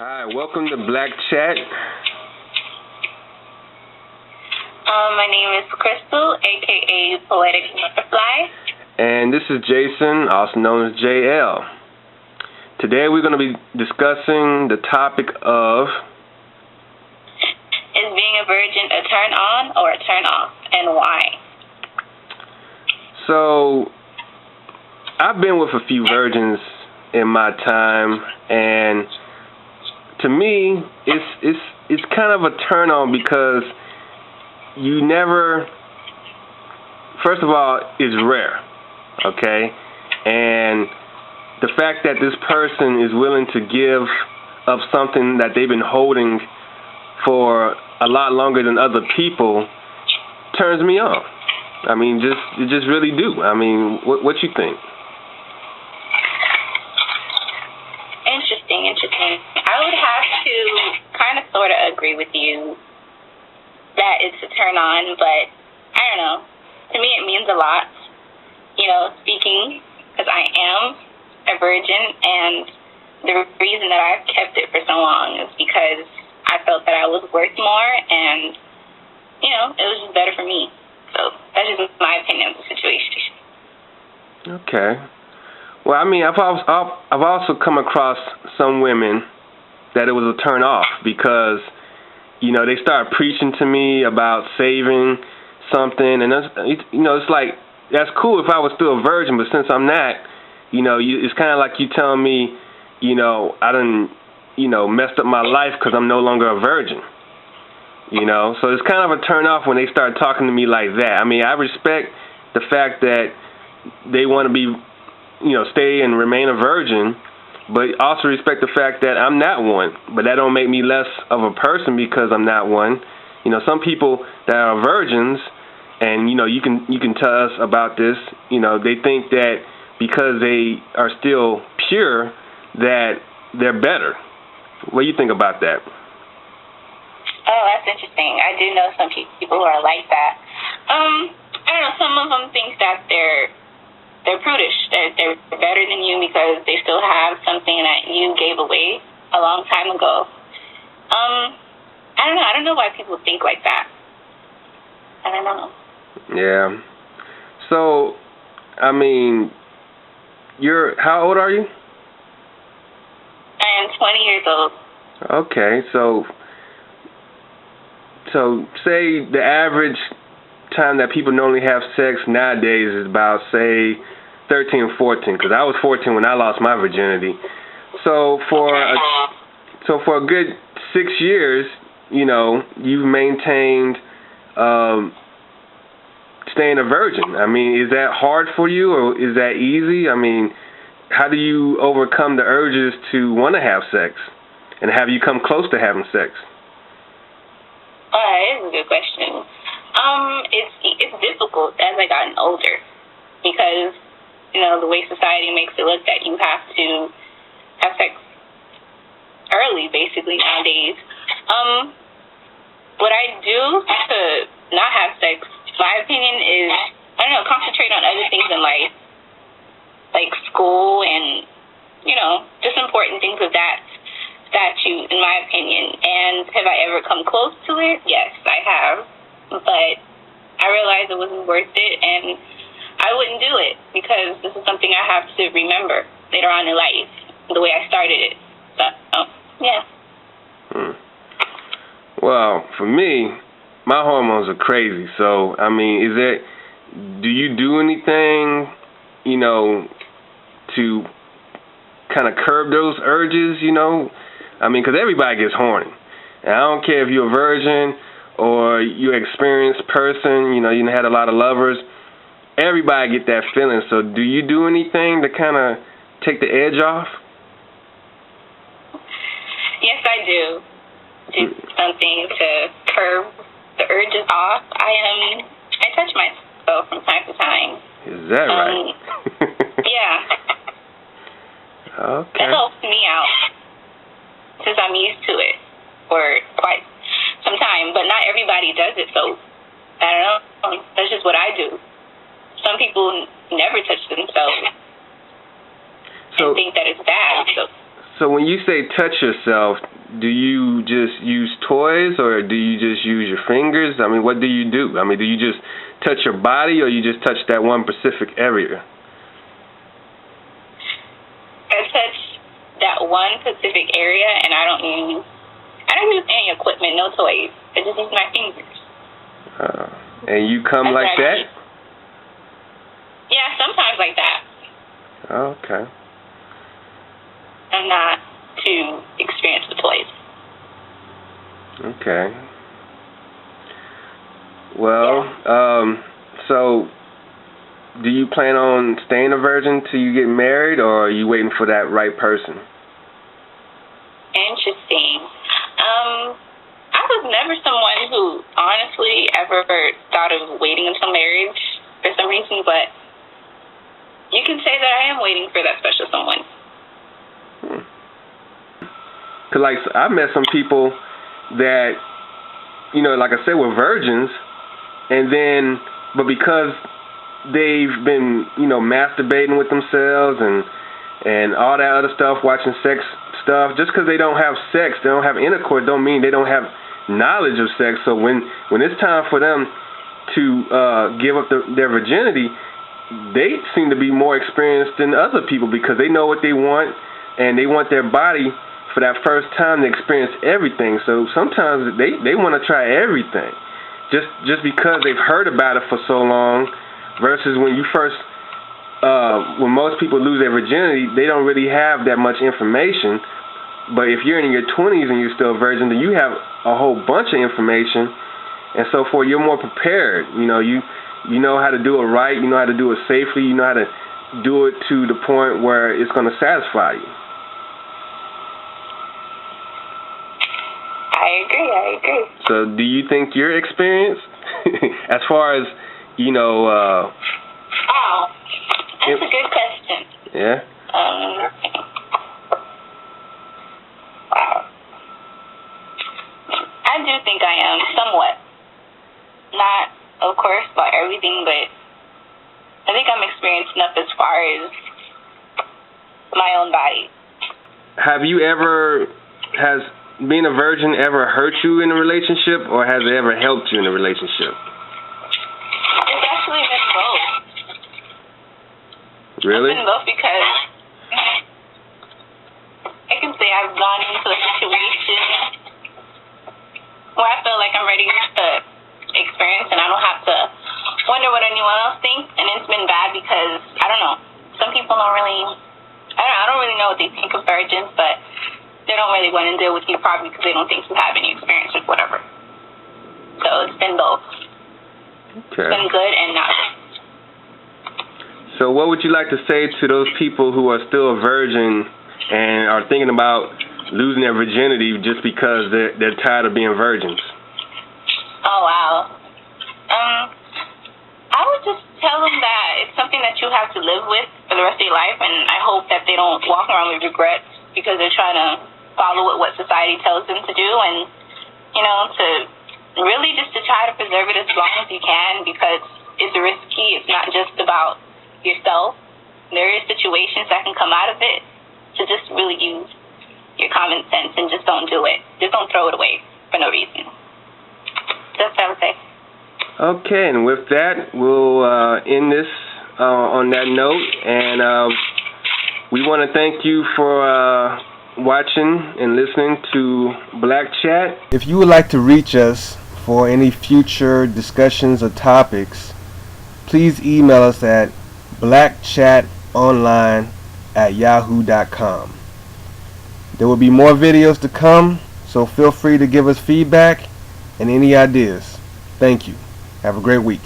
Hi, welcome to Black Chat. My name is Crystal, aka Poetic Butterfly. And this is Jason, also known as JL. Today we're going to be discussing the topic of... Is being a virgin a turn on or a turn off, and why? So, I've been with a few virgins in my time, and to me, it's kind of a turn on because you never, first of all, it's rare, okay? And the fact that this person is willing to give up something that they've been holding for a lot longer than other people turns me on. I mean, it just really do. I mean, what you think? Interesting. I would have to kind of sort of agree with you that it's a turn on, but I don't know. To me, it means a lot. Speaking, because I am a virgin, and the reason that I've kept it for so long is because I felt that I was worth more, and, it was just better for me. So that's just my opinion of the situation. Okay. Well, I mean, I've also come across some women that it was a turn off because, they started preaching to me about saving something, and it's like, that's cool if I was still a virgin, but since I'm not, it's kind of like you telling me, I done, messed up my life because I'm no longer a virgin. So it's kind of a turn off when they start talking to me like that. I mean, I respect the fact that they want to be, stay and remain a virgin, but also respect the fact that I'm not one. But that don't make me less of a person because I'm not one. Some people that are virgins, and you can tell us about this. They think that because they are still pure, that they're better. What do you think about that? Oh, that's interesting. I do know some people who are like that. I don't know. Some of them think that they're prudish. They're better than you because they still have something that you gave away a long time ago. I don't know. I don't know why people think like that. I don't know. Yeah. So, I mean, how old are you? I am 20 years old. Okay, so say the average time that people normally have sex nowadays is about, say, 13 or 14, because I was 14 when I lost my virginity. So for a good 6 years, you've maintained staying a virgin. I mean, is that hard for you, or is that easy? I mean, how do you overcome the urges to want to have sex? And have you come close to having sex? Oh, that is a good question. It's difficult as I gotten older because, the way society makes it look that you have to have sex early, basically, nowadays. What I do to not have sex, my opinion is, concentrate on other things in life, like school and, just important things of that statute, in my opinion. And have I ever come close to it? Yes, I have. But I realized it wasn't worth it, and I wouldn't do it because this is something I have to remember later on in life, the way I started it. So, yeah. Well, for me, my hormones are crazy. So, I mean, do you do anything, to kind of curb those urges, I mean, because everybody gets horny. And I don't care if you're a virgin or you're an experienced person, you had a lot of lovers. Everybody get that feeling. So do you do anything to kind of take the edge off? Yes, I do. Do something to curb the urges off. I touch myself from time to time. Is that right? Yeah. Okay. That helps me out since I'm used to it for quite some time. But not everybody does it, so I don't know. That's just what I do. Some people never touch themselves and think that it's bad. So when you say touch yourself, do you just use toys or do you just use your fingers? I mean, what do you do? I mean, do you just touch your body or you just touch that one specific area? I touch that one specific area, and I don't use any equipment, no toys. I just use my fingers. And you come That's like that? Yeah, sometimes like that. Okay. I'm not too experienced with toys. Okay. Well, so do you plan on staying a virgin till you get married, or are you waiting for that right person? Interesting. I was never someone who honestly ever thought of waiting until marriage for some reason, but you can say that I am waiting for that special someone. Cause like I met some people that, you know, like I said, were virgins, but because they've been, you know, masturbating with themselves and all that other stuff, watching sex stuff, just because they don't have sex, they don't have intercourse, don't mean they don't have knowledge of sex. So when it's time for them to give up their virginity, they seem to be more experienced than other people because they know what they want, and they want their body for that first time to experience everything. So sometimes they want to try everything just because they've heard about it for so long, versus when you first when most people lose their virginity, they don't really have that much information. But if you're in your 20s and you're still a virgin, then you have a whole bunch of information, and so forth. You're more prepared. You know, you know how to do it right. You know how to do it safely. You know how to do it to the point where it's going to satisfy you. I agree. So do you think you're experienced as far as, you know... Oh, that's a good question. Yeah? Wow. I do think I am, somewhat. Not, of course, about everything, but I think I'm experienced enough as far as my own body. Have you ever... Has being a virgin ever hurt you in a relationship, or has it ever helped you in a relationship? It's actually been both. Really? It's been both because I can say I've gone into a situation where I feel like I'm ready to experience, and I don't have to wonder what anyone else thinks. And it's been bad because I don't know. Some people don't really. I don't really know what they think of virgins, but they don't really want to deal with you probably because they don't think you have any experience with whatever. So it's been both. Okay. It's been good and not good. So what would you like to say to those people who are still a virgin and are thinking about losing their virginity just because they're tired of being virgins? Oh, wow. I would just tell them that it's something that you have to live with for the rest of your life, and I hope that they don't walk around with regrets because they're trying to follow what society tells them to do, and, you know, to really just to try to preserve it as long as you can, because it's risky. It's not just about yourself. There is situations that can come out of it, to just really use your common sense and just don't do it. Just don't throw it away for no reason. That's what I would say. Okay, and with that, we'll end this on that note, and we want to thank you for watching and listening to Black Chat. If you would like to reach us for any future discussions or topics, please email us at blackchatonline@yahoo.com. There will be more videos to come, so feel free to give us feedback and any ideas. Thank you. Have a great week.